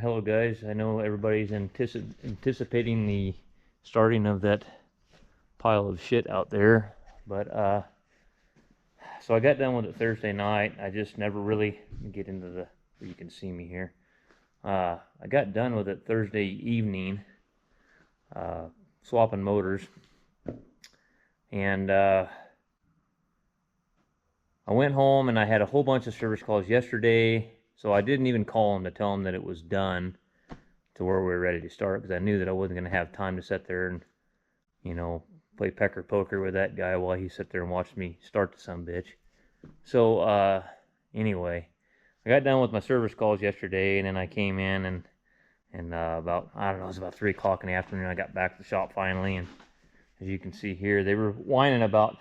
Hello guys, I know everybody's anticipating the starting of that pile of shit out there, but so I got done with it Thursday night. I just never really get into the, you can see me here. I got done with it Thursday evening, swapping motors, and I went home and I had a whole bunch of service calls yesterday, so I didn't even call them to tell them that it was done to where we were ready to start, because I knew that I wasn't going to have time to sit there and, play pecker poker with that guy while he sat there and watched me start the sumbitch. So, anyway, I got done with my service calls yesterday, and then I came in and about, I don't know, it was about 3 o'clock in the afternoon. I got back to the shop finally, and as you can see here, they were whining about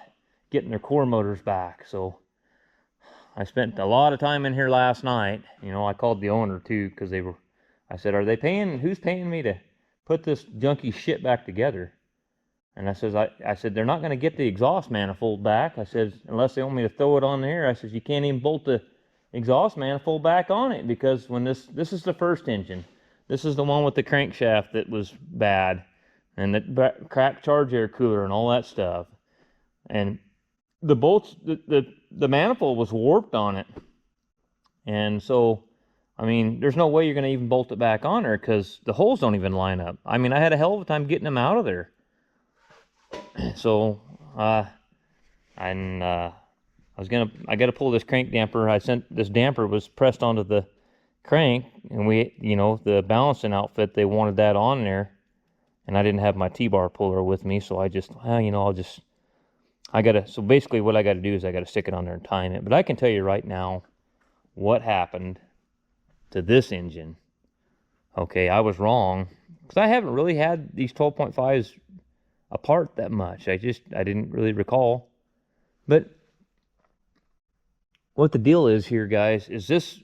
getting their core motors back. So I spent a lot of time in here last night. I called the owner too, because I said, who's paying me to put this junky shit back together? And I said, they're not going to get the exhaust manifold back. I said, unless they want me to throw it on there. I said, you can't even bolt the exhaust manifold back on it, because when this is the first engine. This is the one with the crankshaft that was bad, and the cracked charge air cooler and all that stuff. And the bolts, the manifold was warped on it. And so, I mean, there's no way you're going to even bolt it back on there, because the holes don't even line up. I mean, I had a hell of a time getting them out of there. So, I got to pull this crank damper. This damper was pressed onto the crank, and the balancing outfit, they wanted that on there, and I didn't have my T-bar puller with me, so so basically what I got to do is I got to stick it on there and time it. But I can tell you right now what happened to this engine. Okay, I was wrong, because I haven't really had these 12.5s apart that much. I didn't really recall. But what the deal is here, guys, is this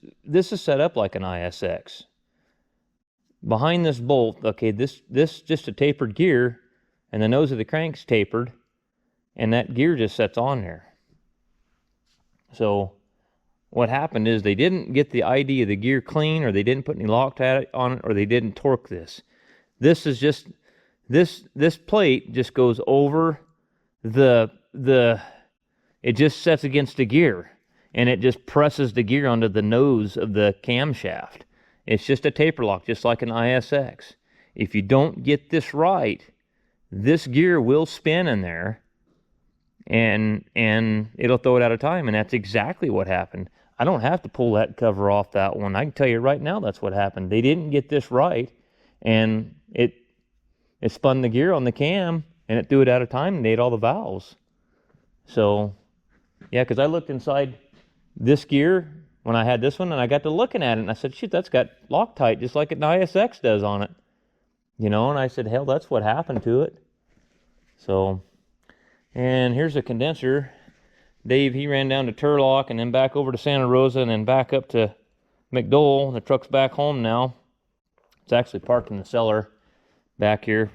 is set up like an ISX. Behind this bolt, okay, this just a tapered gear, and the nose of the crank's tapered, and that gear just sets on there. So what happened is they didn't get the ID of the gear clean, or they didn't put any Loctite on it, or they didn't torque this. This is just, this plate just goes over it just sets against the gear, and it just presses the gear onto the nose of the camshaft. It's just a taper lock, just like an ISX. If you don't get this right, this gear will spin in there, and it'll throw it out of time, and that's exactly what happened. I don't have to pull that cover off that one. I can tell you right now that's what happened. They didn't get this right, and it spun the gear on the cam, and it threw it out of time and ate all the valves. So, yeah, because I looked inside this gear when I had this one, and I got to looking at it, and I said, shoot, that's got Loctite just like an ISX does on it. And I said, hell, that's what happened to it. So, and here's a condenser. Dave, he ran down to Turlock and then back over to Santa Rosa and then back up to McDowell. The truck's back home now. It's actually parked in the cellar back here.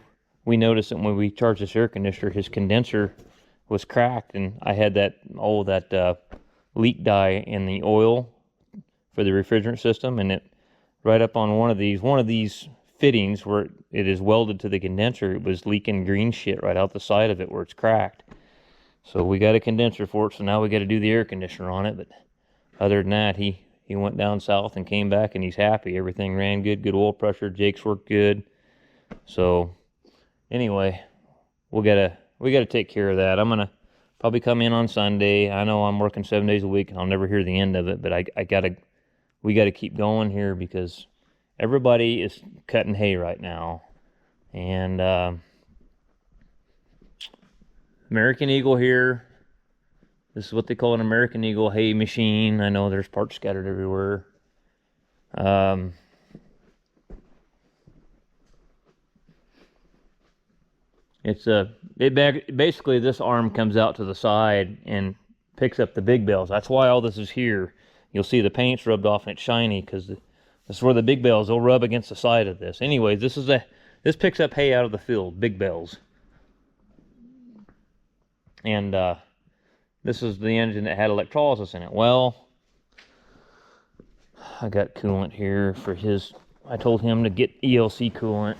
We noticed that when we charged this air conditioner, his condenser was cracked, and I had that leak dye in the oil for the refrigerant system, and it right up on one of these fittings where it is welded to the condenser, it was leaking green shit right out the side of it where it's cracked. So we got a condenser for it, so now we got to do the air conditioner on it. But other than that, he went down south and came back, and he's happy. Everything ran good oil pressure. Jake's worked good. So anyway, we gotta take care of that. I'm gonna probably come in on Sunday. I know I'm working 7 days a week, and I'll never hear the end of it. But we gotta keep going here, because everybody is cutting hay right now, and American Eagle here. This is what they call an American Eagle hay machine. I know there's parts scattered everywhere. Basically this arm comes out to the side and picks up the big bells. That's why all this is here. You'll see the paint's rubbed off and it's shiny, because this is where the big bells will rub against the side of this. Anyways, this picks up hay out of the field, big bells. And this is the engine that had electrolysis in it. Well, I got coolant here for his I told him to get ELC coolant.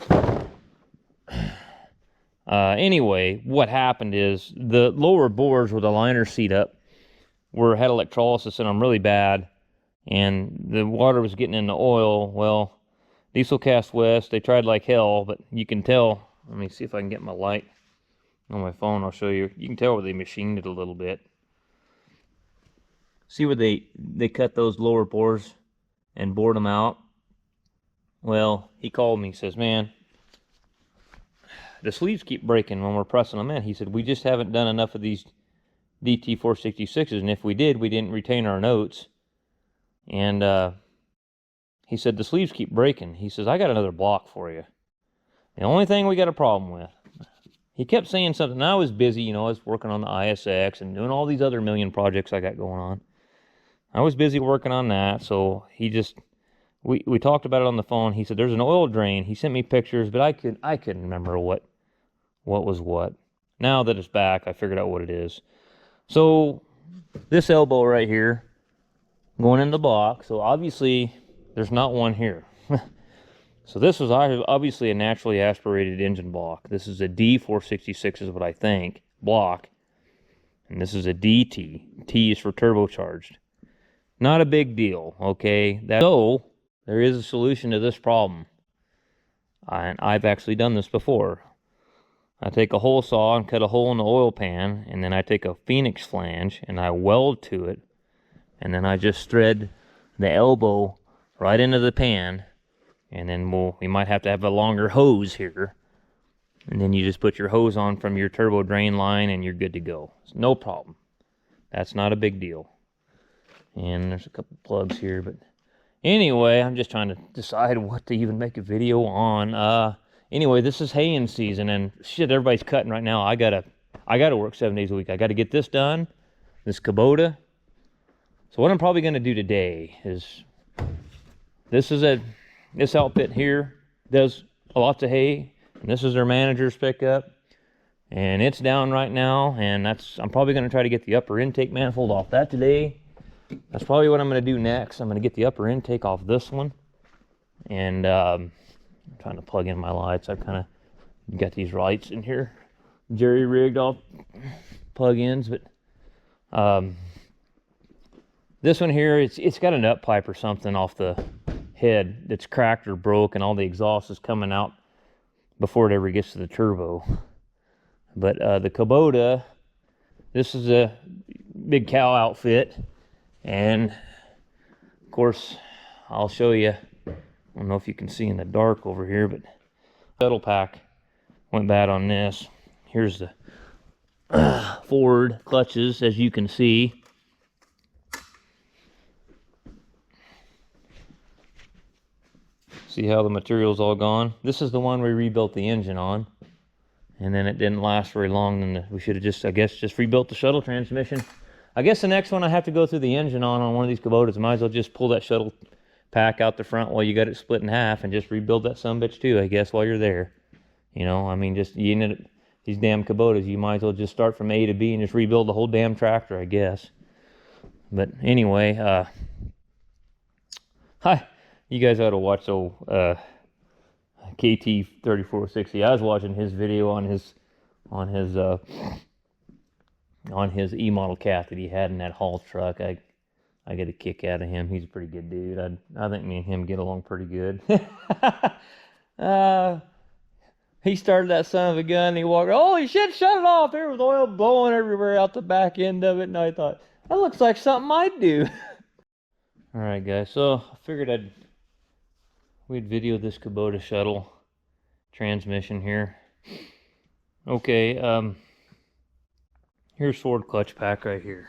Anyway, what happened is the lower bores with the liner seat up had electrolysis in them really bad, and the water was getting in the oil. Well, Diesel Cast West, they tried like hell, but you can tell. Let me see if I can get my light on my phone. I'll show you. You can tell where they machined it a little bit. See where they cut those lower bores and bored them out? Well, he called me. He says, man, the sleeves keep breaking when we're pressing them in. He said, we just haven't done enough of these DT466s, and if we did, we didn't retain our notes. And he said, the sleeves keep breaking. He says, I got another block for you. The only thing we got a problem with. He kept saying something. And I was busy, you know, I was working on the ISX and doing all these other million projects I got going on. I was busy working on that, so he just, we talked about it on the phone. He said, there's an oil drain. He sent me pictures, but I couldn't remember what was what. Now that it's back, I figured out what it is. So this elbow right here, going in the block, so obviously there's not one here. So this was obviously a naturally aspirated engine block. This is a D466 is what I think, block. And this is a DT. T is for turbocharged. Not a big deal, okay? So there is a solution to this problem. And I've actually done this before. I take a hole saw and cut a hole in the oil pan, and then I take a Phoenix flange and I weld to it, and then I just thread the elbow right into the pan, and then we might have to have a longer hose here, and then you just put your hose on from your turbo drain line and you're good to go. It's no problem. That's not a big deal. And there's a couple plugs here, but anyway, I'm just trying to decide what to even make a video on. Anyway, this is haying season, and shit, everybody's cutting right now. I gotta work 7 days a week. I gotta get this done, this Kubota. So what I'm probably gonna do today is, this outfit here does lots of hay, and this is their manager's pickup, and it's down right now, and I'm probably gonna try to get the upper intake manifold off that today. That's probably what I'm gonna do next. I'm gonna get the upper intake off this one, and I'm trying to plug in my lights. I've kind of got these lights in here jerry-rigged off plug-ins, but this one here, it's got a nut pipe or something off the head that's cracked or broke, and all the exhaust is coming out before it ever gets to the turbo. But the Kubota, this is a big cow outfit, and of course I'll show you. I don't know if you can see in the dark over here, but shuttle pack went bad on this. Here's the forward clutches, as you can see. See how the material's all gone? This is the one we rebuilt the engine on, and then it didn't last very long, and we should have just, I guess, just rebuilt the shuttle transmission. I guess the next one I have to go through the engine on one of these Kubotas. Might as well just pull that shuttle pack out the front while you got it split in half and just rebuild that sumbitch too, I guess, while you're there. You know, I mean, just, you know, these damn Kubotas, you might as well just start from A to B and just rebuild the whole damn tractor, I guess. But anyway, hi, you guys ought to watch old KT3460. I was watching his video on his E-model cat that he had in that haul truck. I get a kick out of him. He's a pretty good dude. I think me and him get along pretty good. He started that son of a gun, and he walked, holy shit, shut it off. There was oil blowing everywhere out the back end of it, and I thought, that looks like something I'd do. All right, guys, so I figured we'd video this Kubota shuttle transmission here. Okay, here's forward clutch pack right here.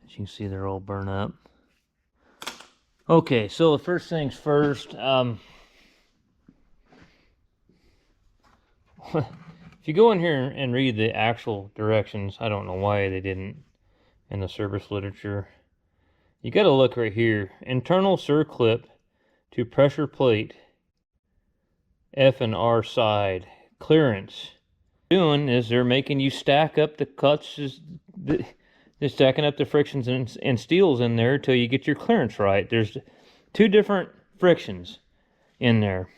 As you can see, they're all burnt up. Okay, so the first things first, if you go in here and read the actual directions, I don't know why they didn't in the service literature. You got to look right here. Internal circlip to pressure plate F and R side clearance. What they're doing is they're making you stack up the clutches. They're stacking up the frictions and steels in there till you get your clearance right. There's two different frictions in there.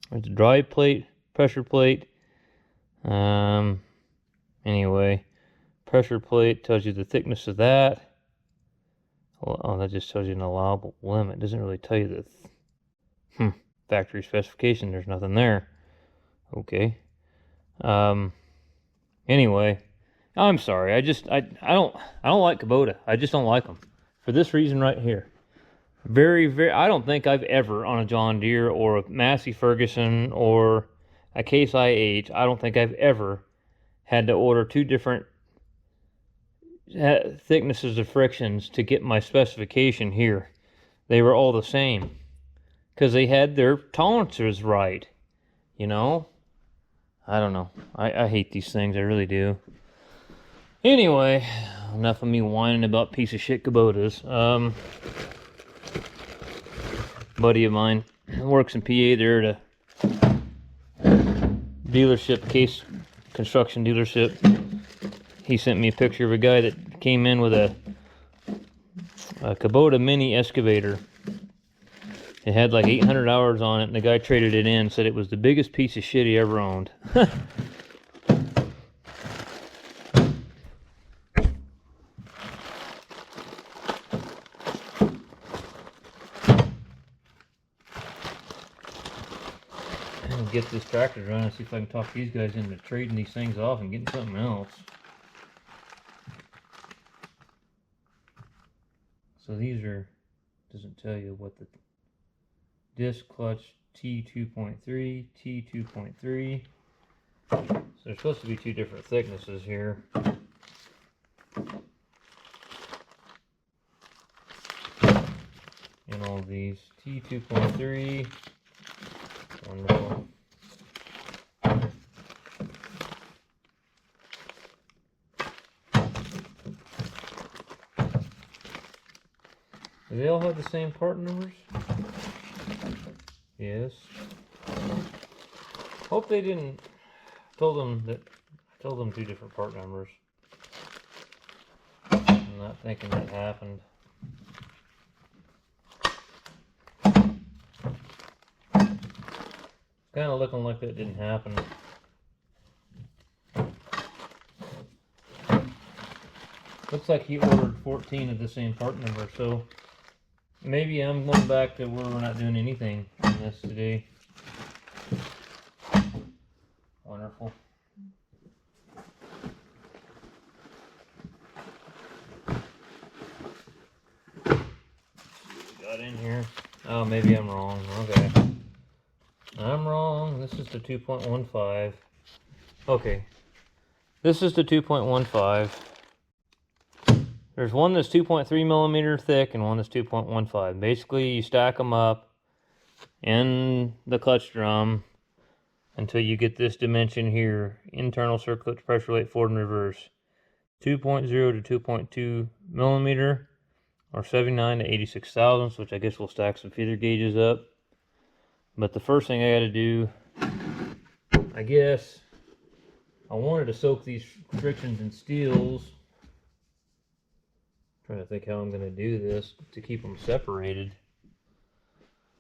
There's a drive plate, pressure plate. Anyway, pressure plate tells you the thickness of that. Oh, that just tells you an allowable limit. It doesn't really tell you the factory specification. There's nothing there. Okay. Anyway, I'm sorry. I don't like Kubota. I just don't like them for this reason right here. Very. I don't think I've ever on a John Deere or a Massey Ferguson or a Case IH. I don't think I've ever had to order two different thicknesses of frictions to get my specification here. They were all the same because they had their tolerances right. You know, I don't know. I hate these things. I really do. Anyway, enough of me whining about piece of shit Kubotas. Buddy of mine works in PA there at a dealership, Case construction dealership. He sent me a picture of a guy that came in with a Kubota mini excavator. It had like 800 hours on it, and the guy traded it in, said it was the biggest piece of shit he ever owned. Get this tractor running and see if I can talk these guys into trading these things off and getting something else. So these are, doesn't tell you what the disc clutch T2.3, T2.3. So there's supposed to be two different thicknesses here. In all these T2.3. Wonderful. Do they all have the same part numbers? Yes. Hope they didn't told them two different part numbers. I'm not thinking that happened. Kind of looking like that didn't happen. Looks like he ordered 14 of the same part number, so maybe I'm going back to where we're not doing anything on this today. Wonderful. What we got in here? Oh, maybe I'm wrong. Okay. I'm wrong. This is the 2.15. Okay. This is the 2.15. There's one that's 2.3 millimeter thick and one that's 2.15. Basically, you stack them up in the clutch drum until you get this dimension here. Internal circuit pressure rate forward and reverse. 2.0 to 2.2 millimeter, or 79 to 86 thousandths, which I guess we'll stack some feeder gauges up. But the first thing I got to do, I guess, I wanted to soak these frictions in steels. Trying to think how I'm going to do this to keep them separated.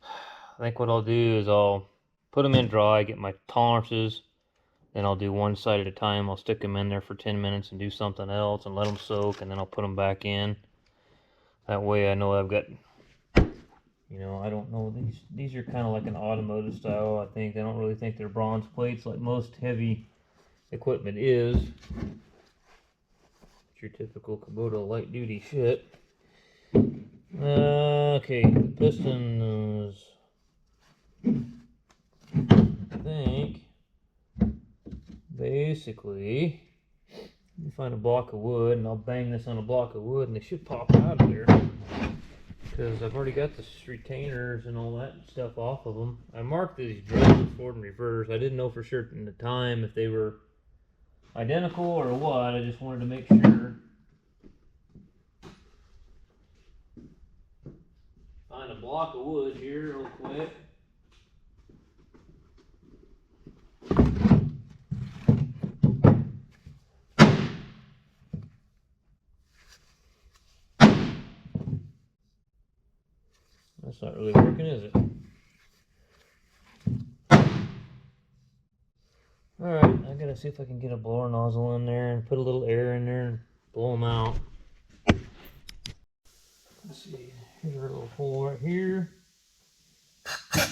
I think what I'll do is I'll put them in dry, get my tolerances, then I'll do one side at a time. I'll stick them in there for 10 minutes and do something else and let them soak, and then I'll put them back in. That way I know I've got, you know, I don't know, these are kind of like an automotive style, I think. I don't really think they're bronze plates like most heavy equipment is. It's your typical Kubota light duty shit. Okay, the pistons, I think, basically, you find a block of wood and I'll bang this on a block of wood and they should pop out of there. Because I've already got the retainers and all that stuff off of them. I marked these drums forward and reverse. I didn't know for sure in the time if they were identical or what. I just wanted to make sure. Find a block of wood here real quick. That's not really working, is it? Alright, I gotta see if I can get a blower nozzle in there and put a little air in there and blow them out. Let's see, here's our little hole right here. I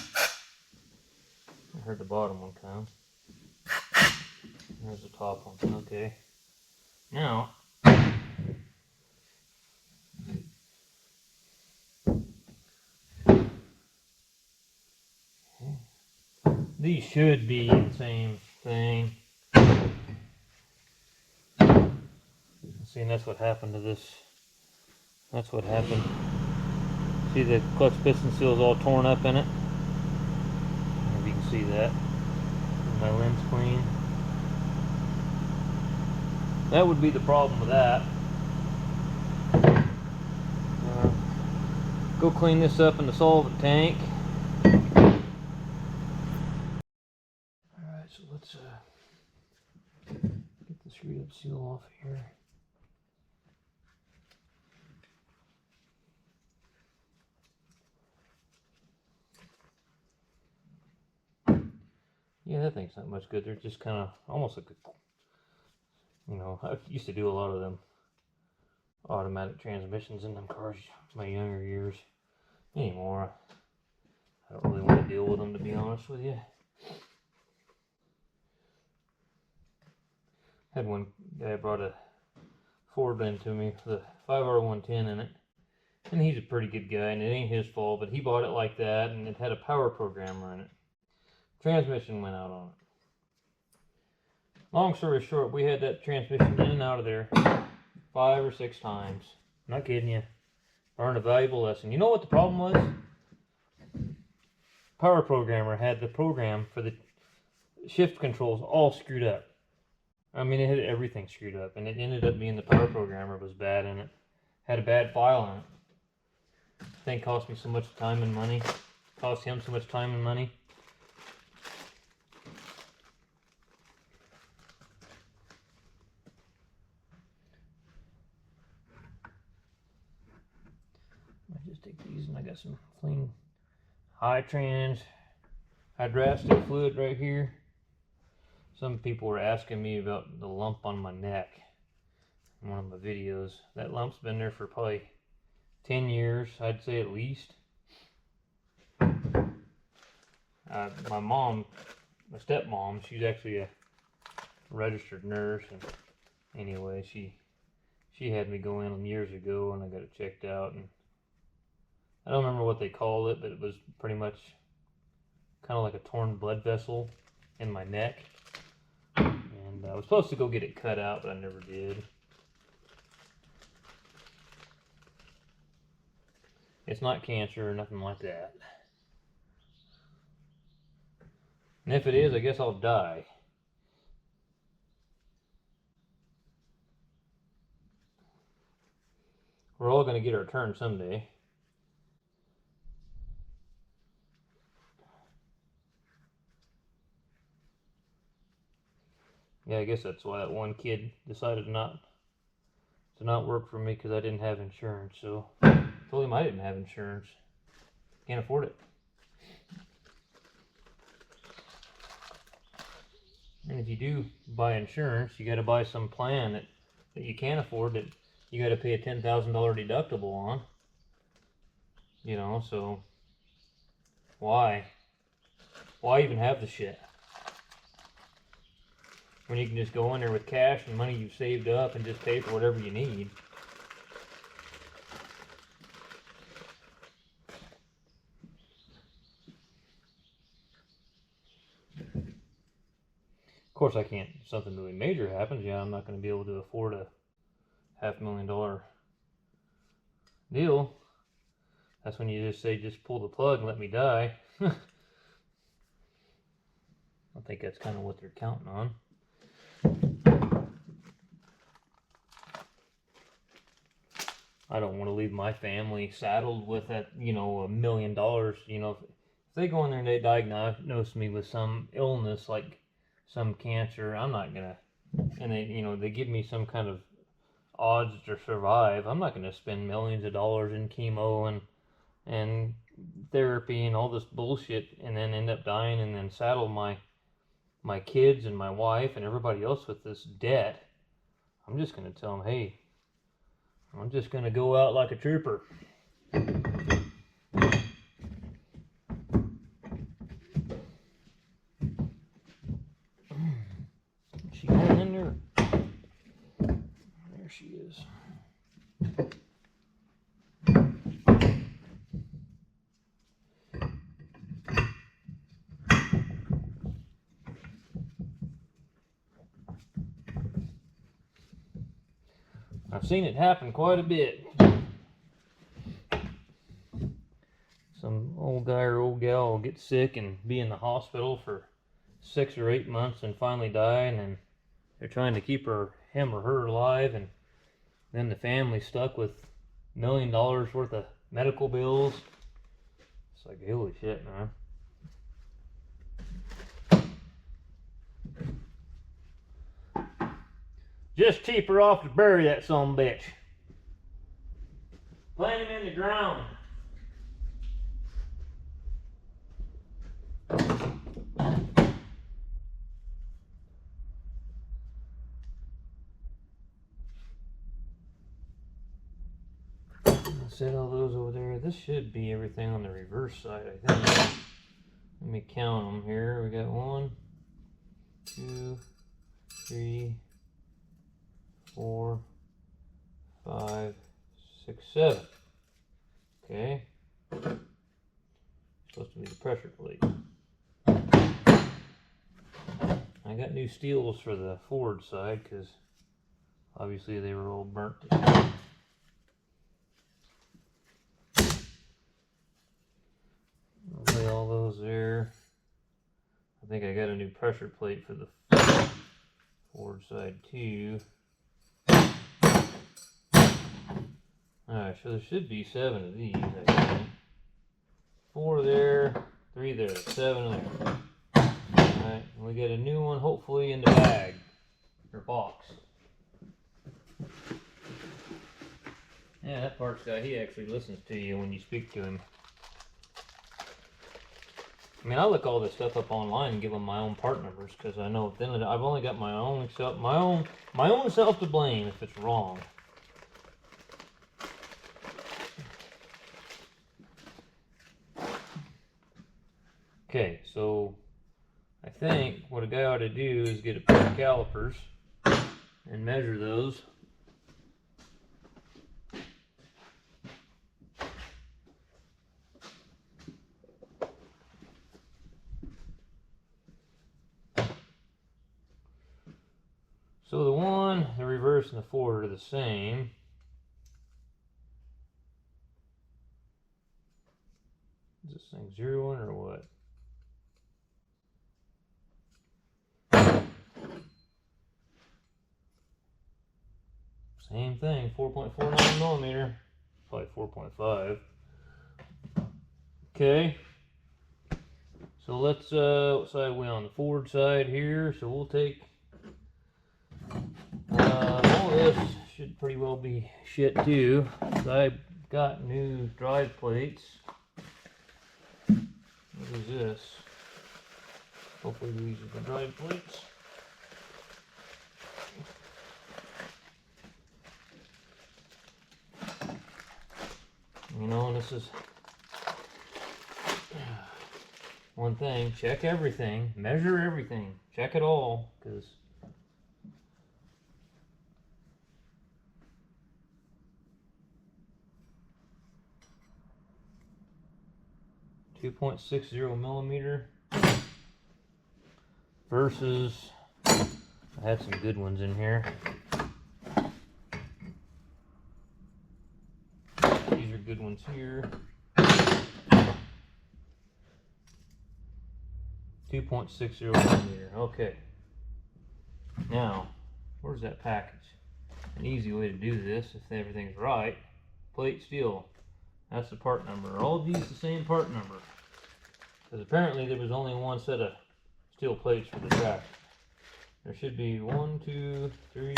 heard the bottom one come. There's the top one. Okay. Now, these should be the same thing. See, and that's what happened to this. That's what happened. See, the clutch piston seal is all torn up in it. If you can see that. My lens clean. That would be the problem with that. Go clean this up in the solvent tank. Alright, so let's get the screwed up seal off here. Yeah, that thing's not much good. They're just kind of almost like a, you know, I used to do a lot of them automatic transmissions in them cars in my younger years. Anymore, I don't really want to deal with them, to be honest with you. Had one guy brought a Ford in to me with a 5R110 in it, and he's a pretty good guy, and it ain't his fault, but he bought it like that, and it had a power programmer in it. Transmission went out on it. Long story short, we had that transmission in and out of there 5 or 6 times. I'm not kidding you. Learned a valuable lesson. You know what the problem was? Power programmer had the program for the shift controls all screwed up. I mean, it had everything screwed up, and it ended up being the power programmer was bad in it. Had a bad file in it. Thing cost me so much time and money. Cost him so much time and money. I just take these, and I got some clean high trans hydrastic fluid right here. Some people were asking me about the lump on my neck in one of my videos. That lump's been there for probably 10 years, I'd say at least. My mom, my stepmom, she's actually a registered nurse, and anyway, she had me go in years ago, and I got it checked out, and I don't remember what they called it, but it was pretty much kind of like a torn blood vessel in my neck. And I was supposed to go get it cut out, but I never did. It's not cancer or nothing like that. And if it is, I guess I'll die. We're all going to get our turn someday. Yeah, I guess that's why that one kid decided to not work for me, because I didn't have insurance. So I told him I didn't have insurance. Can't afford it. And if you do buy insurance, you got to buy some plan that you can't afford, that you got to pay a $10,000 deductible on. You know, so why even have the shit when you can just go in there with cash and money you've saved up and just pay for whatever you need? Of course, I can't, if something really major happens, yeah, I'm not going to be able to afford a $500,000 deal. That's when you just say, just pull the plug and let me die. I think that's kind of what they're counting on. I don't want to leave my family saddled with that, you know, $1 million. You know, if they go in there and they diagnose me with some illness like some cancer, I'm not gonna, and they, you know, they give me some kind of odds to survive, I'm not gonna spend millions of dollars in chemo and therapy and all this bullshit, and then end up dying, and then saddle my kids and my wife and everybody else with this debt, I'm just going to tell them, hey, I'm just going to go out like a trooper. She going in there? There she is. I've seen it happen quite a bit. Some old guy or old gal will get sick and be in the hospital for 6 or 8 months and finally die, and then they're trying to keep him or her alive, and then the family's stuck with $1 million worth of medical bills. It's like, holy shit, man. Just cheaper off to bury that sumbitch. Plant him in the ground. Set all those over there. This should be everything on the reverse side, I think. Let me count them here. We got 1, 2, 3, 4, 5, 6, 7. Okay. Supposed to be the pressure plate. I got new steels for the forward side because obviously they were all burnt to death. I'll lay all those there. I think I got a new pressure plate for the forward side too. Alright, so there should be 7 of these, I think. 4 there, 3 there, 7 there. Alright, we get a new one hopefully in the bag, or box. Yeah, that parts guy, he actually listens to you when you speak to him. I mean, I look all this stuff up online and give them my own part numbers because I know then I've only got my own self to blame if it's wrong. Okay, so I think what a guy ought to do is get a pair of calipers and measure those. So the one, the reverse, and the forward are the same. Is this thing 0-1 or what? Same thing, 4.49 millimeter, probably 4.5. Okay, so let's, what side are we on? The forward side here, so we'll take, all this should pretty well be shit too. So I got new drive plates. What is this? Hopefully these are the drive plates. You know, and this is one thing, check everything, measure everything, check it all, because .60 millimeter versus, I had some good ones in here. These are good ones here. 2.60 millimeter. Okay. Now, where's that package? An easy way to do this, if everything's right, plate steel. That's the part number. All of these the same part number. Because apparently there was only one set of steel plates for the tractor. There should be 1, 2, 3,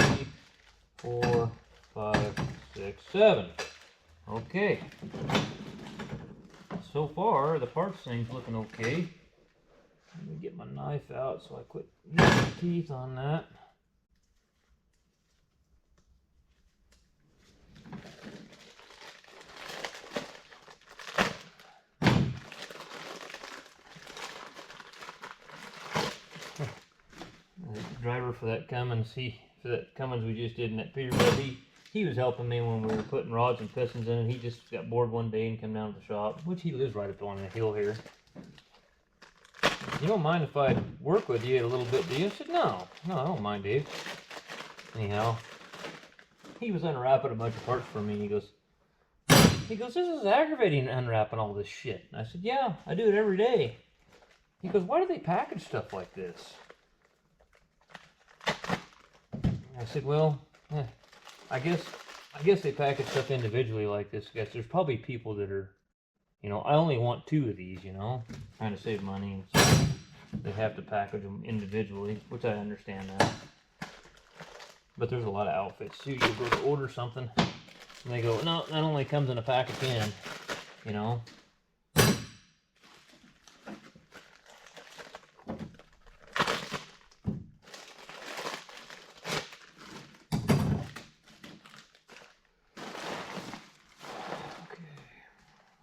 4, 5, 6, 7. Okay. so far the parts thing's looking okay. Let me get my knife out so I quit using my teeth on that. The driver for that Cummins, for that Cummins we just did in that Peterbilt, he was helping me when we were putting rods and pistons in, and he just got bored one day and come down to the shop, which he lives right up on the hill here. You don't mind if I work with you a little bit, do you? I said, no, I don't mind, Dave. Anyhow, he was unwrapping a bunch of parts for me. He goes, this is aggravating unwrapping all this shit. And I said, yeah, I do it every day. He goes, why do they package stuff like this? I said, well, I guess they package stuff individually like this. I guess there's probably people that are, you know, I only want 2 of these, you know, trying to save money, and so they have to package them individually, which I understand that. But there's a lot of outfits too. You go to order something, and they go, no, that only comes in a pack of 10, you know.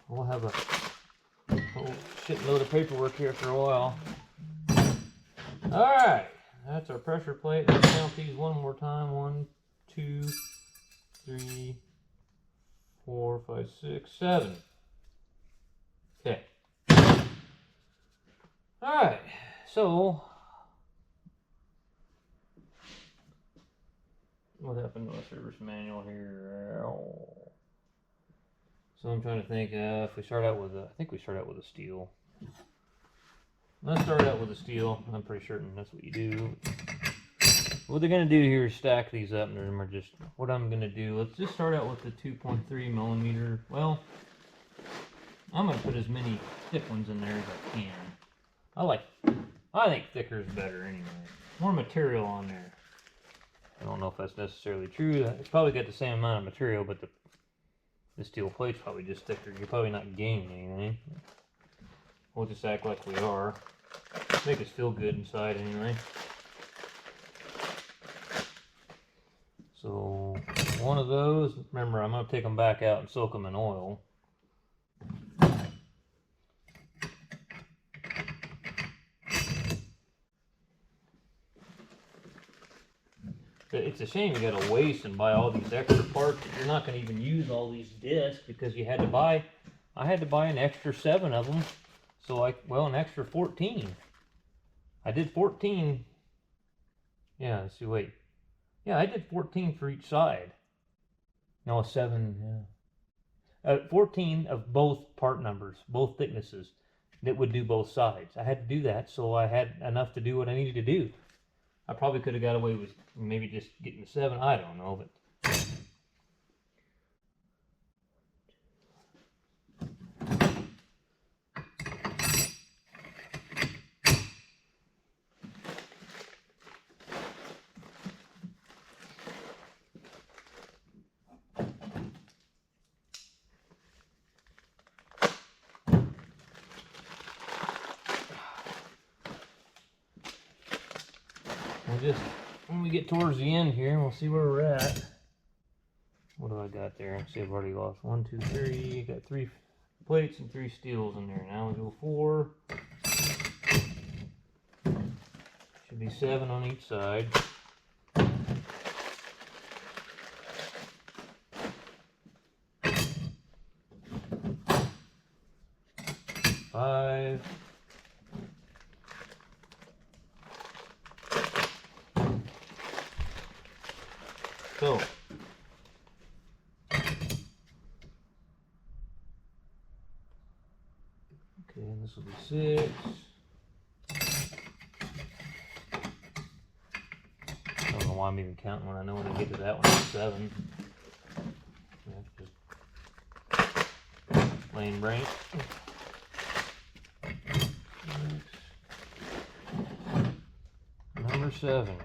We'll have a whole shitload of paperwork here for a while. Alright, that's our pressure plate. Let's count these one more time. 1, 2, 3, 4, 5, 6, 7. Okay. Alright, so what happened to the service manual here? So I'm trying to think, if we start out with I think we start out with a steel. Let's start out with a steel. I'm pretty certain that's what you do. What they're going to do here is stack these up, and remember just what I'm going to do. Let's just start out with the 2.3 millimeter. Well, I'm going to put as many thick ones in there as I can. I think thicker is better anyway. More material on there. I don't know if that's necessarily true. It's probably got the same amount of material, but the steel plate's probably just thicker. You're probably not gaining anything. We'll just act like we are. Make us feel good inside anyway. So one of those, remember I'm going to take them back out and soak them in oil. It's a shame you got to waste and buy all these extra parts that you're not going to even use all these discs, because I had to buy an extra 7 of them. So an extra 14. I did 14. Yeah, let's see, wait. Yeah, I did 14 for each side. No, 7, yeah. 14 of both part numbers, both thicknesses, that would do both sides. I had to do that so I had enough to do what I needed to do. I probably could have got away with maybe just getting the 7, I don't know, but when we get towards the end here, we'll see where we're at. What do I got there? Let's see, I've already lost 1, 2, 3. Got 3 plates and 3 steels in there. Now we go 4. Should be 7 on each side. 5. So, okay, and this will be 6. I don't know why I'm even counting when I know when I get to that one, it's 7. That's just plain brain. Number 7.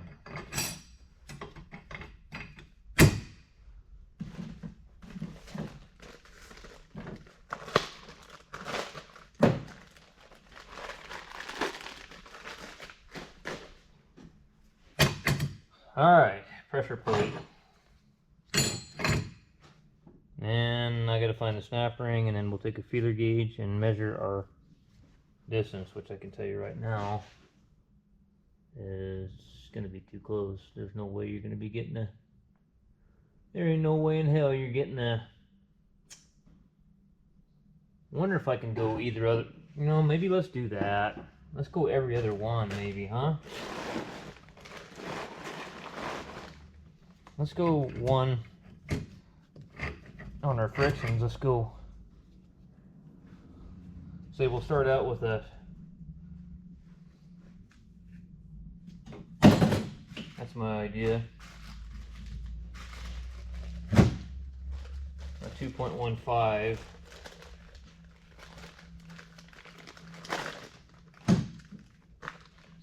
Alright, pressure plate. And I gotta find the snap ring, and then we'll take a feeler gauge and measure our distance, which I can tell you right now is gonna be too close. There's no way you're gonna be getting a, there ain't no way in hell you're getting a, I wonder if I can go either other, you know, maybe let's do that. Let's go every other one maybe, huh? Let's go one on our frictions. Let's go, say we'll start out with a, that's my idea, a 2.15.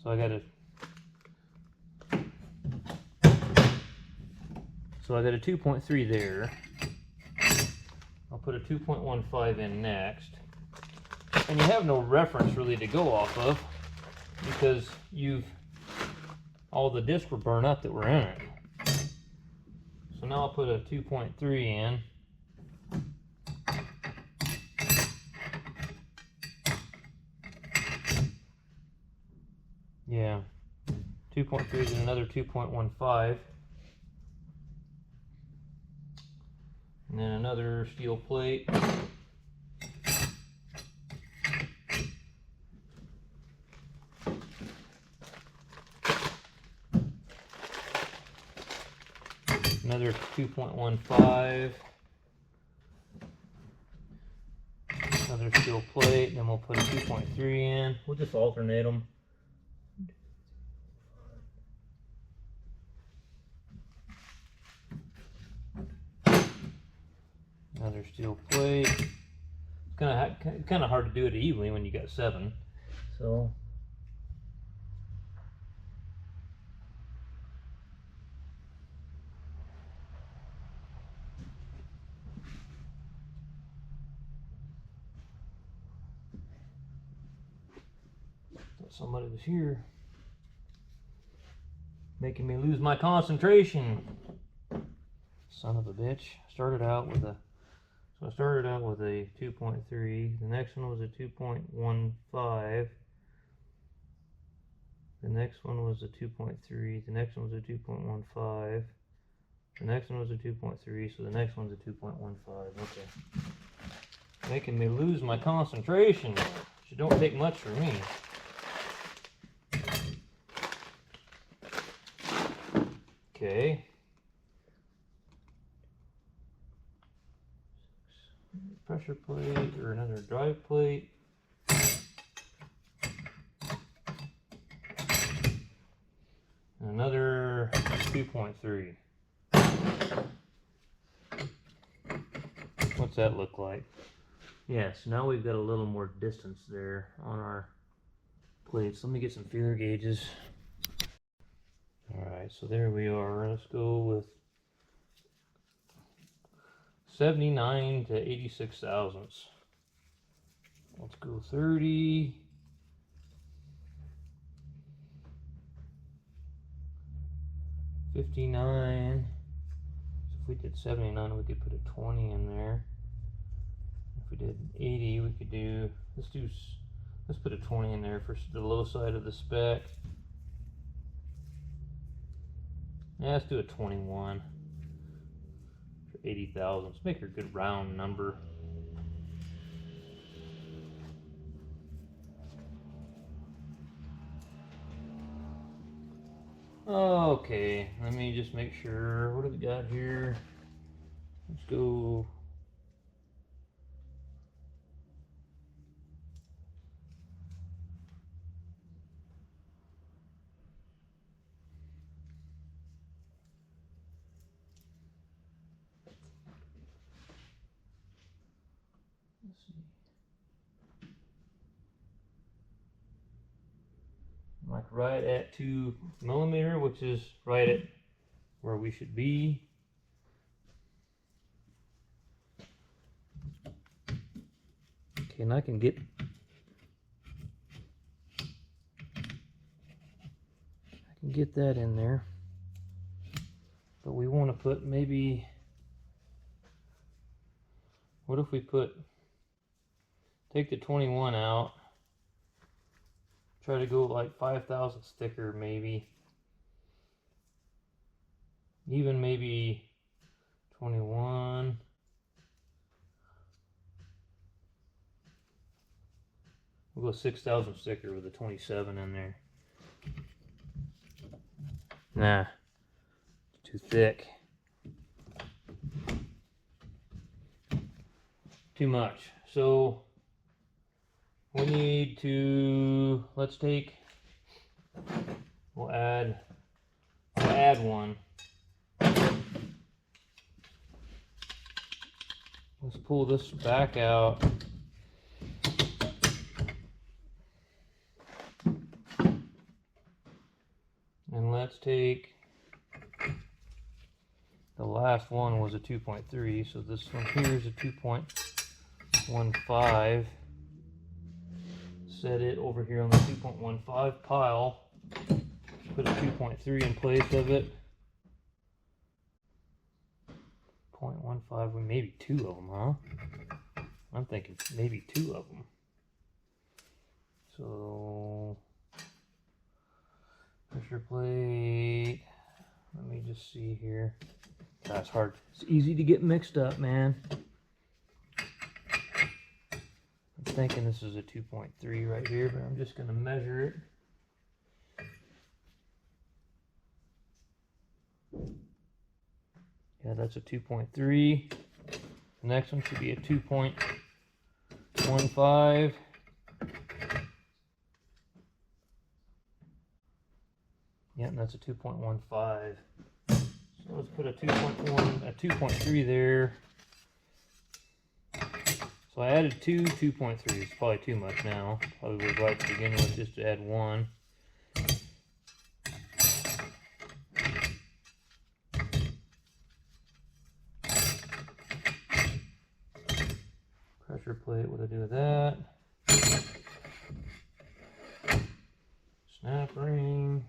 So I got a 2.3 there. I'll put a 2.15 in next. And you have no reference really to go off of because all the discs were burned up that were in it. So now I'll put a 2.3 in. Yeah, 2.3 is another 2.15. And then another steel plate. Another 2.15. Another steel plate, then we'll put a 2.3 in. We'll just alternate them. Another steel plate. It's kind of hard to do it evenly when you got 7. So thought somebody was here, making me lose my concentration. Son of a bitch. Started out with a 2.3. The next one was a 2.15. The next one was a 2.3. The next one was a 2.15. The next one was a 2.3. So the next one's a 2.15. Okay. Making me lose my concentration. It don't take much for me. Okay. Pressure plate or another drive plate. Another 2.3. What's that look like? Yes, now we've got a little more distance there on our plates. Let me get some feeler gauges. Alright, so there we are. Let's go with 79 to 86 thousandths. Let's go 30. 59. So if we did 79, we could put a 20 in there. If we did 80, we could do, let's put a 20 in there for the low side of the spec. Yeah, let's do a 21 for 80 thousandths. Make it a good round number. Okay, let me just make sure. What do we got here? Let's go. Let's see. Like right at 2 millimeter, which is right at where we should be. Okay, and I can get that in there. we want to put maybe, what if we take the 21 out, try to go like 5,000 thicker maybe, even maybe 21. We'll go 6,000 thicker with a 27 in there. Nah, it's too thick. Too much. So we need to, we'll add one. Let's pull this back out. And let's take, the last one was a 2.3, so this one here is a 2.15. Set it over here on the 2.15 pile. Put a 2.3 in place of it. 0.15, maybe two of them, huh? I'm thinking maybe two of them. So, pressure plate. Let me just see here. That's hard. It's easy to get mixed up, man. I'm thinking this is a 2.3 right here, but I'm just going to measure it. Yeah, that's a 2.3. The next one should be a 2.15. Yeah, that's a 2.15. So let's put a 2.3 there. So I added two 2.3s. It's probably too much now. Probably was right to begin with, just to add one. Pressure plate, what do I do with that? Snap ring.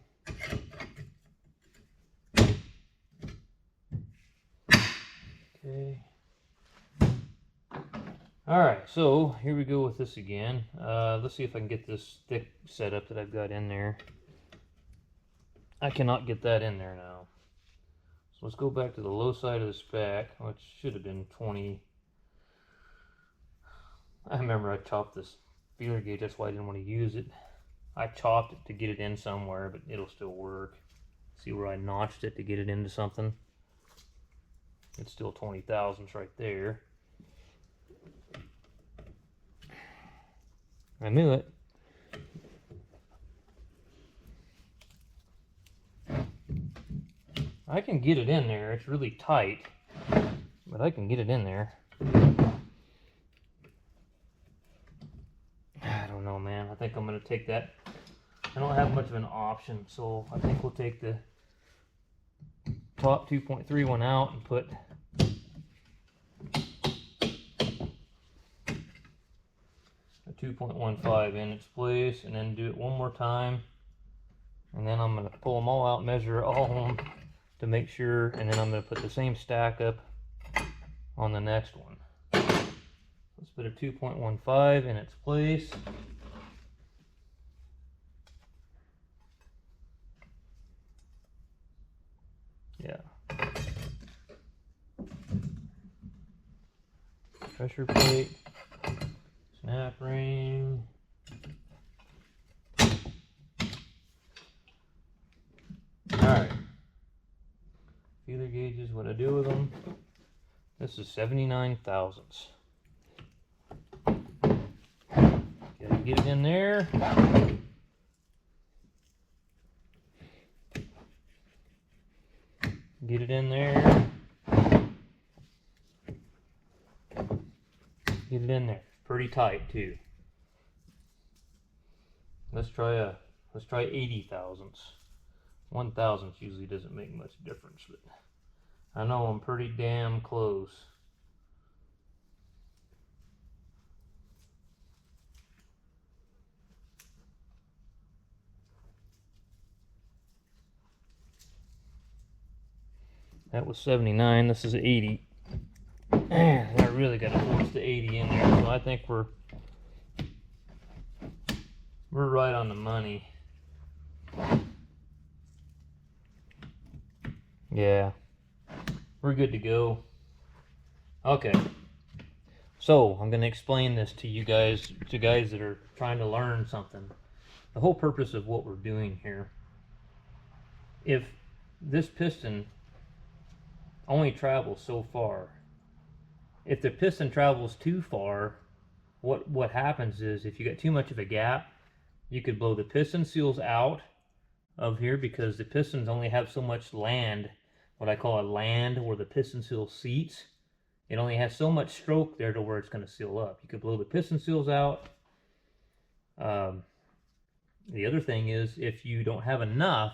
Okay. Alright, so here we go with this again. Let's see if I can get this thick setup that I've got in there. I cannot get that in there now. So let's go back to the low side of the spec, which should have been 20. I remember I chopped this feeler gauge, that's why I didn't want to use it. I chopped it to get it in somewhere, but it'll still work. See where I notched it to get it into something? It's still 20 thousandths right there. I knew it. I can get it in there. It's really tight, but I can get it in there. I don't know, man. I think I'm going to take that. I don't have much of an option, so I think we'll take the top 2.3 one out and put a 2.15 in its place, and then do it one more time. And then I'm going to pull them all out, measure all of them to make sure, and then I'm going to put the same stack up on the next one. Let's put a 2.15 in its place. Yeah. Pressure plate, snap ring. Alright. Feeler gauges, what I do with them. This is 79 thousandths. Gotta get it in there. Get it in there. Get it in there. Pretty tight too. Let's try 80 thousandths. 1 thousandths usually doesn't make much difference, but I know I'm pretty damn close. That was 79. This is 80. And I really got to force the 80 in there. So I think we're right on the money. Yeah, we're good to go. Okay, so I'm going to explain this to you guys, to guys that are trying to learn something. The whole purpose of what we're doing here, if this piston only travels so far, if the piston travels too far, what happens is, if you got too much of a gap, you could blow the piston seals out of here, because the pistons only have so much land, what I call a land, where the piston seal seats. It only has so much stroke there to where it's going to seal up. You could blow the piston seals out. The other thing is, if you don't have enough,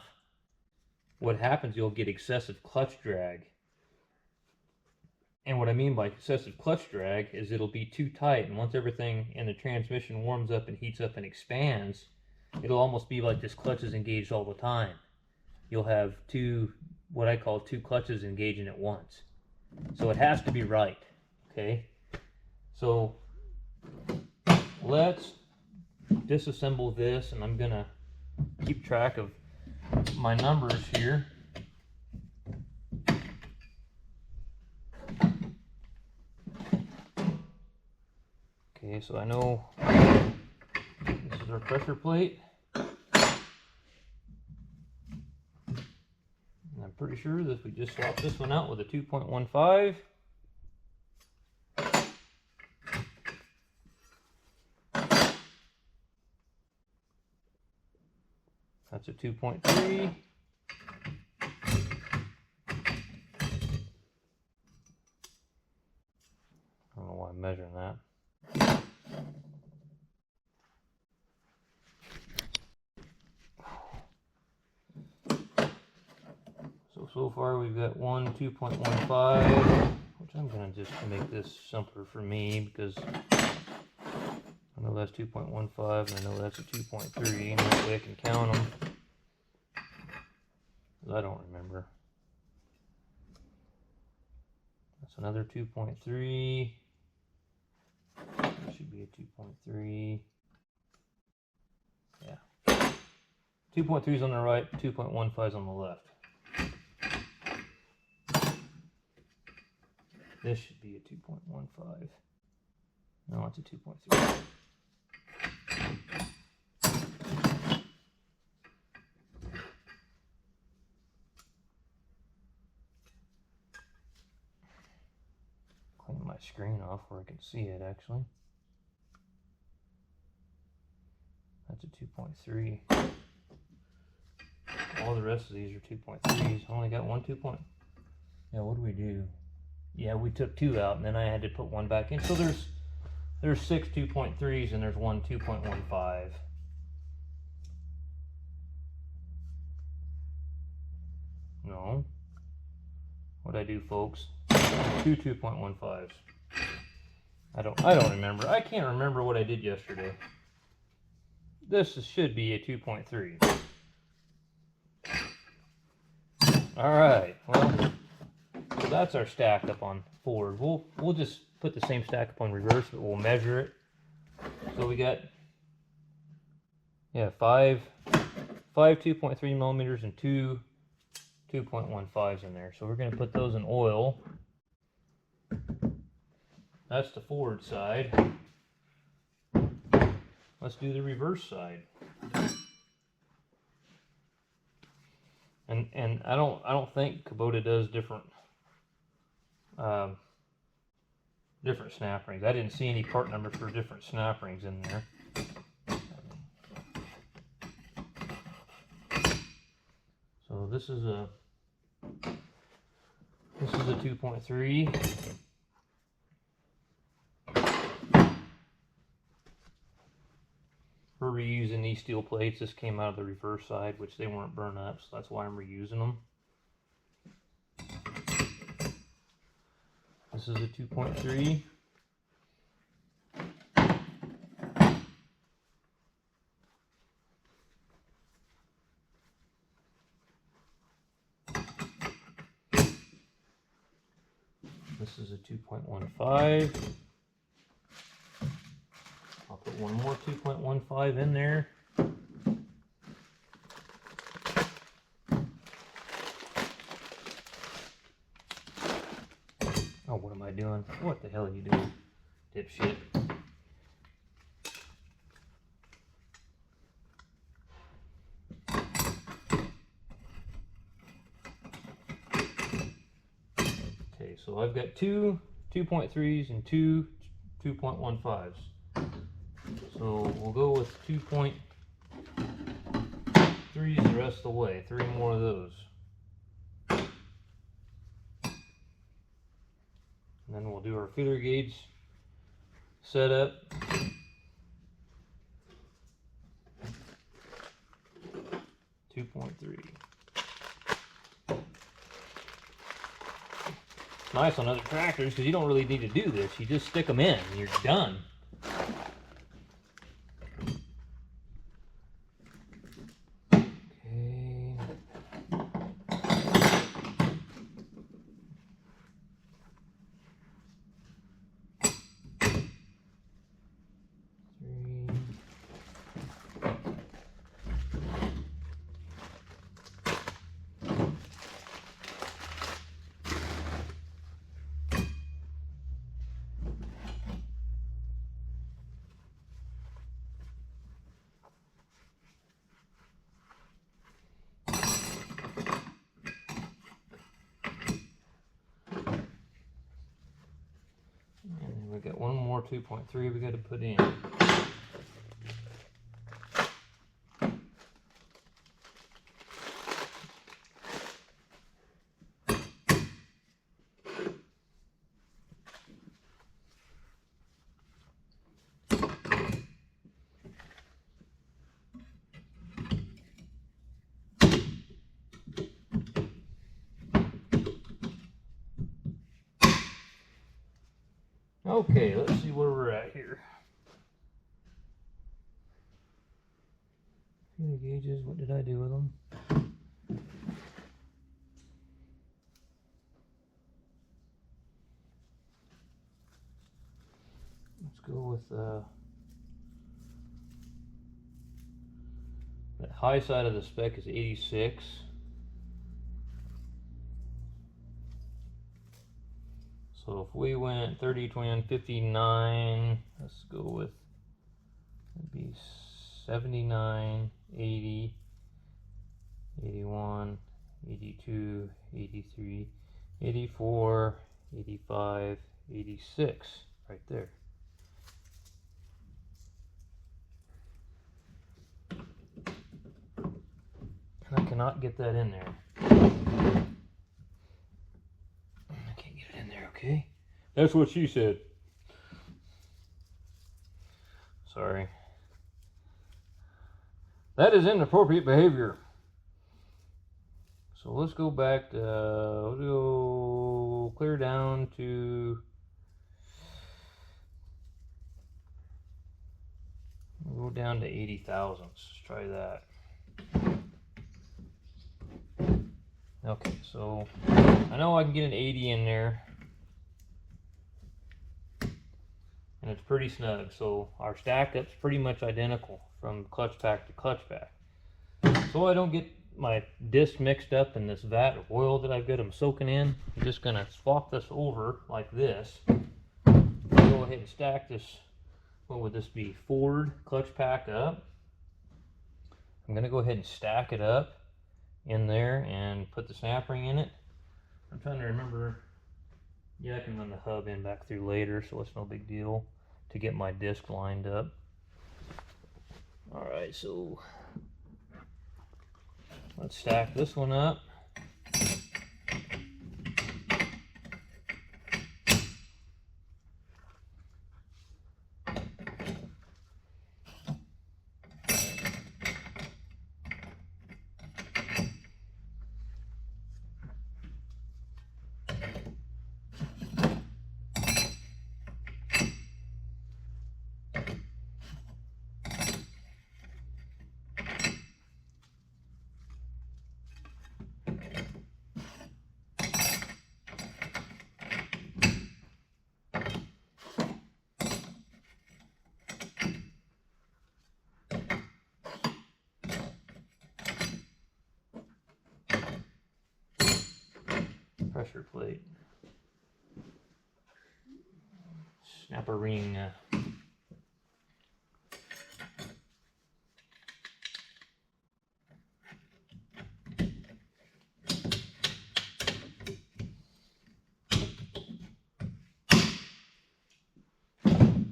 what happens, you'll get excessive clutch drag. And what I mean by excessive clutch drag is it'll be too tight, and once everything in the transmission warms up and heats up and expands, it'll almost be like this clutch is engaged all the time. You'll have what I call two clutches engaging at once. So it has to be right, okay? So let's disassemble this, and I'm gonna keep track of my numbers here. Okay, so I know this is our pressure plate. I'm pretty sure that we just swapped this one out with a 2.15. That's a 2.3. I don't know why I'm measuring that. So far we've got one 2.15, which I'm going to just make this simpler for me, because I know that's 2.15 and I know that's a 2.3, and that way I can count them. I don't remember. That's another 2.3. That should be a 2.3. Yeah. 2.3 is on the right, 2.15 is on the left. This should be a 2.15. No, it's a 2.3. Clean my screen off where I can see it, actually. That's a 2.3. All the rest of these are 2.3s. Only got one 2. Yeah, what do we do? Yeah, we took 2 out, and then I had to put 1 back in. So there's 6 2.3s and there's 1 2.15. No. What'd I do, folks? 2 2.15s. I don't remember. I can't remember what I did yesterday. This should be a 2.3. All right. Well, so that's our stack up on forward. We'll just put the same stack up on reverse, but we'll measure it. So we got, yeah, 5 2.3 millimeters and 2 2.15s in there. So we're going to put those in oil. That's the forward side. Let's do the reverse side. And I don't think Kubota does different snap rings. I didn't see any part numbers for different snap rings in there. So this is a 2.3. We're reusing these steel plates. This came out of the reverse side, which they weren't burned up, so that's why I'm reusing them. This is a 2.3. This is a 2.15. I'll put one more 2.15 in there. Oh, what am I doing? What the hell are you doing, dipshit? Okay, so I've got two 2.3s and two 2.15s. So we'll go with 2.3s the rest of the way. 3 more of those. And then we'll do our feeler gauge setup. Nice on other tractors because you don't really need to do this. You just stick them in and you're done. We got one more 2.3 we got to put in. Okay, let's see where we're at here. Feeler gauges, what did I do with them? Let's go with the high side of the spec is 86. So if we went 30, 21, 59, let's go with, it'd be 79, 80, 81, 82, 83, 84, 85, 86, right there. And I cannot get that in there. Okay, that's what she said. Sorry. That is inappropriate behavior. So let's go back to, let's go clear down to, we'll go down to 80 thousandths. Let's try that. Okay, so I know I can get an 80 in there. And it's pretty snug, so our stack up's pretty much identical from clutch pack to clutch pack. So I don't get my disc mixed up in this vat of oil that I've got them soaking in, I'm just gonna swap this over like this. Go ahead and stack this, what would this be, Ford clutch pack up. I'm gonna go ahead and stack it up in there and put the snap ring in it. I'm trying to remember, yeah, I can run the hub in back through later, so it's no big deal to get my disc lined up. All right, so let's stack this one up. pressure plate. Snap a ring.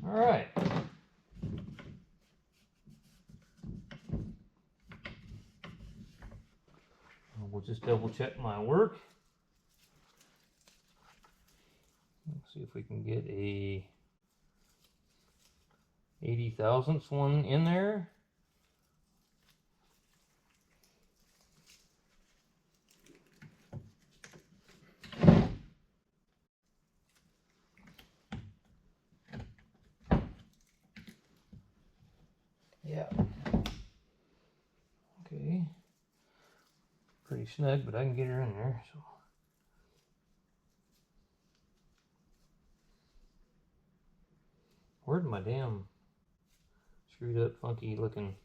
All right. We'll just double check my work. Let's see if we can get a 80 thousandths one in there. Yeah. Okay. Pretty snug, but I can get her in there. So. Where'd my damn screwed up, funky looking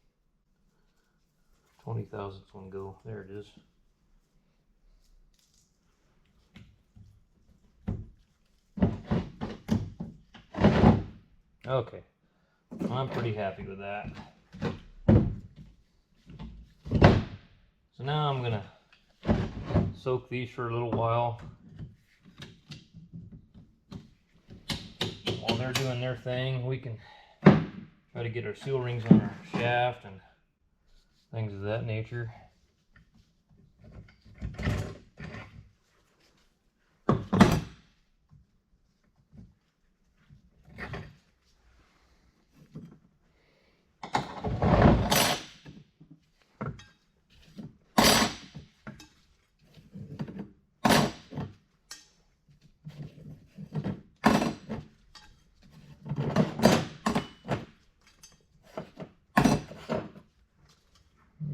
20 thousandths one go? There it is. Okay. I'm pretty happy with that. So now I'm gonna soak these for a little while while they're doing their thing. We can try to get our seal rings on our shaft and things of that nature.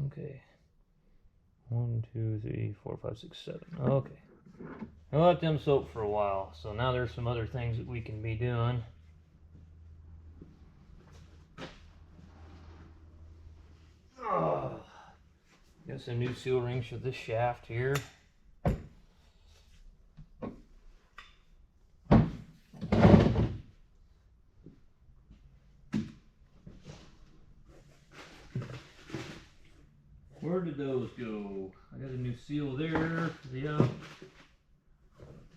Okay. 1, 2, 3, 4, 5, 6, 7. Okay. I'll let them soak for a while. So now there's some other things that we can be doing. Oh, got some new seal rings for this shaft here. Where did those go? I got a new seal there. Yeah.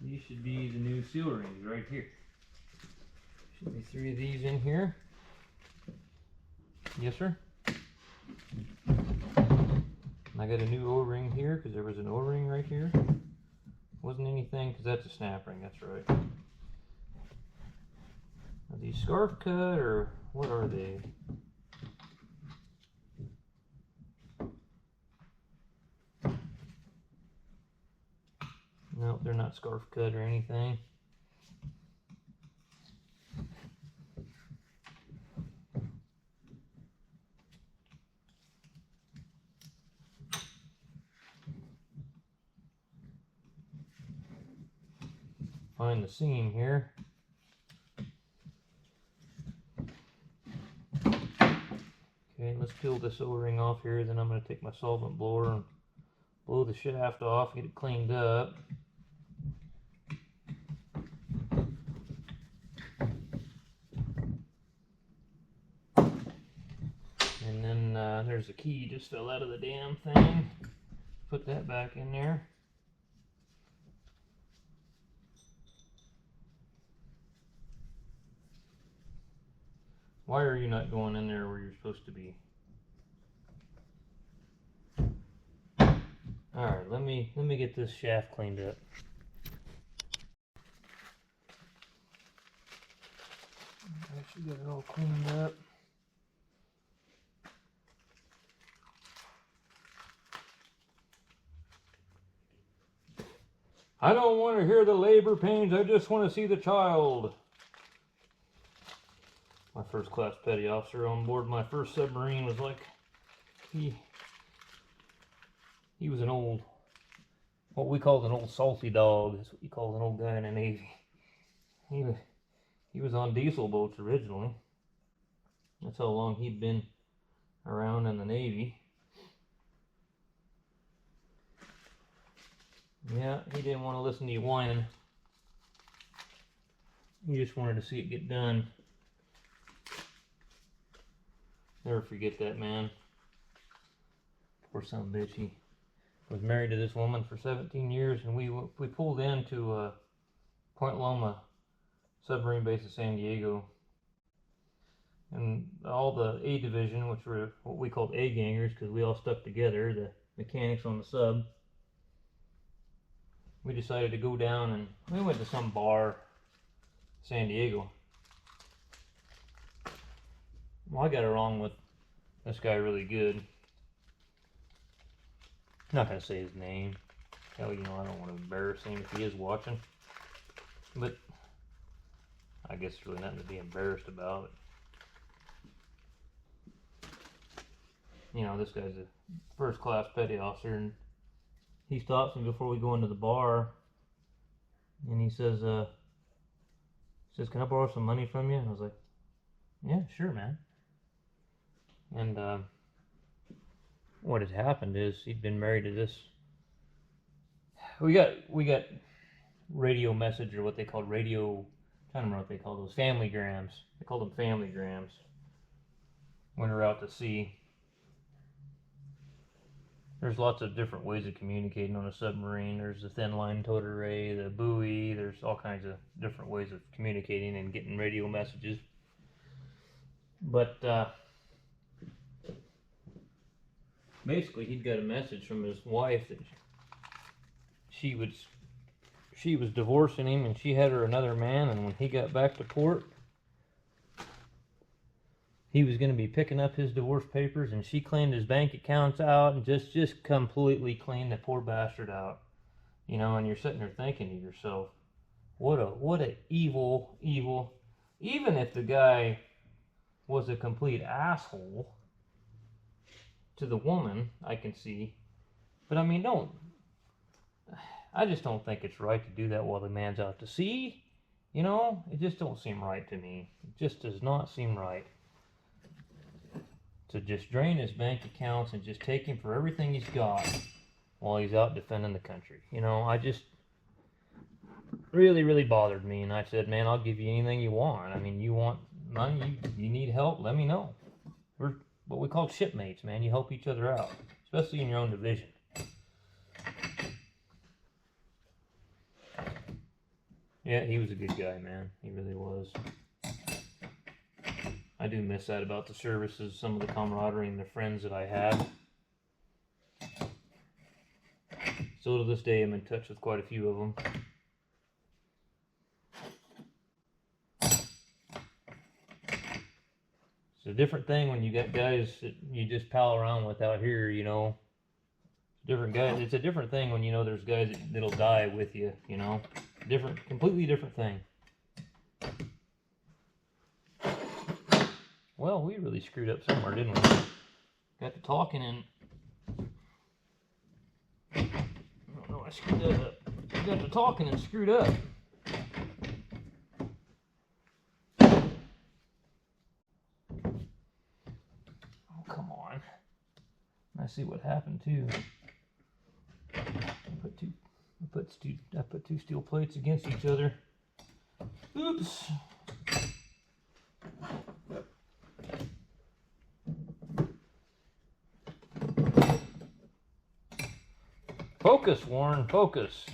These should be the new seal rings right here. Should be 3 of these in here. Yes, sir. And I got a new O-ring here because there was an O-ring right here. Wasn't anything because that's a snap ring. That's right. Are these scarf cut or what are they? No, they're not scarf cut or anything. Find the seam here. Okay, let's peel this O-ring off here. Then I'm going to take my solvent blower and blow the shaft off, get it cleaned up. And then there's a key just fell out of the damn thing. Put that back in there. Why are you not going in there where you're supposed to be? Alright, let me get this shaft cleaned up. Actually got it all cleaned up. I don't want to hear the labor pains, I just want to see the child. My first class petty officer on board my first submarine was like, he was an old, what we called an old salty dog. That's what you call an old guy in the Navy. He was on diesel boats originally. That's how long he'd been around in the Navy. Yeah, he didn't want to listen to you whining. He just wanted to see it get done. Never forget that, man. Poor son of a bitch. He was married to this woman for 17 years, and we pulled into Point Loma submarine base in San Diego. And all the A division, which were what we called A gangers because we all stuck together, the mechanics on the sub, we decided to go down and we went to some bar in San Diego. Well, I got along with this guy really good. I'm not going to say his name. Hell, you know, I don't want to embarrass him if he is watching. But I guess it's really nothing to be embarrassed about. You know, this guy's a first-class petty officer, and he stops me before we go into the bar, and he says, "Can I borrow some money from you?" And I was like, "Yeah, sure, man." And what had happened is he'd been married to this. We got radio message, or what they called radio. I don't remember what they called those, family grams. They called them family grams when we're out to sea. There's lots of different ways of communicating on a submarine. There's the thin line towed array, the buoy. There's all kinds of different ways of communicating and getting radio messages. But basically, he'd got a message from his wife that she was divorcing him, and she had her another man. And when he got back to port, he was going to be picking up his divorce papers, and she cleaned his bank accounts out and just completely cleaned the poor bastard out. You know, and you're sitting there thinking to yourself, what a evil. Even if the guy was a complete asshole to the woman, I can see. But I mean, I just don't think it's right to do that while the man's out to sea. You know, it just don't seem right to me. It just does not seem right. To just drain his bank accounts and just take him for everything he's got while he's out defending the country. You know, I just really bothered me, and I said, man, I'll give you anything you want. I mean, you want money, you need help, let me know. We're what we call shipmates, man. You help each other out, especially in your own division. Yeah, he was a good guy, man. He really was. I do miss that about the services, some of the camaraderie and the friends that I had. Still to this day, I'm in touch with quite a few of them. It's a different thing when you got guys that you just pal around with out here, you know. Different guys. It's a different thing when you know there's guys that'll die with you, you know. Completely different thing. Well, we really screwed up somewhere, didn't we? Got to talking and I don't know, I screwed that up. Got to talking and screwed up. Oh, come on. I see what happened too. I put two steel plates against each other. Oops. Focus, Warren, focus.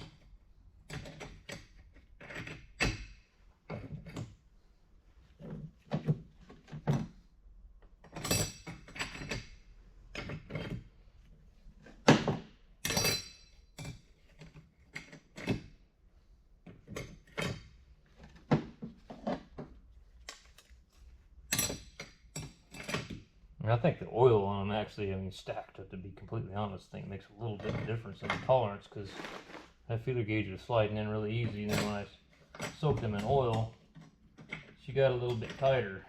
And I think the oil on them actually, I mean, stacked, to be completely honest, I think it makes a little bit of difference in the tolerance, because that feeler gauge was sliding in really easy, and then when I soaked them in oil, she got a little bit tighter.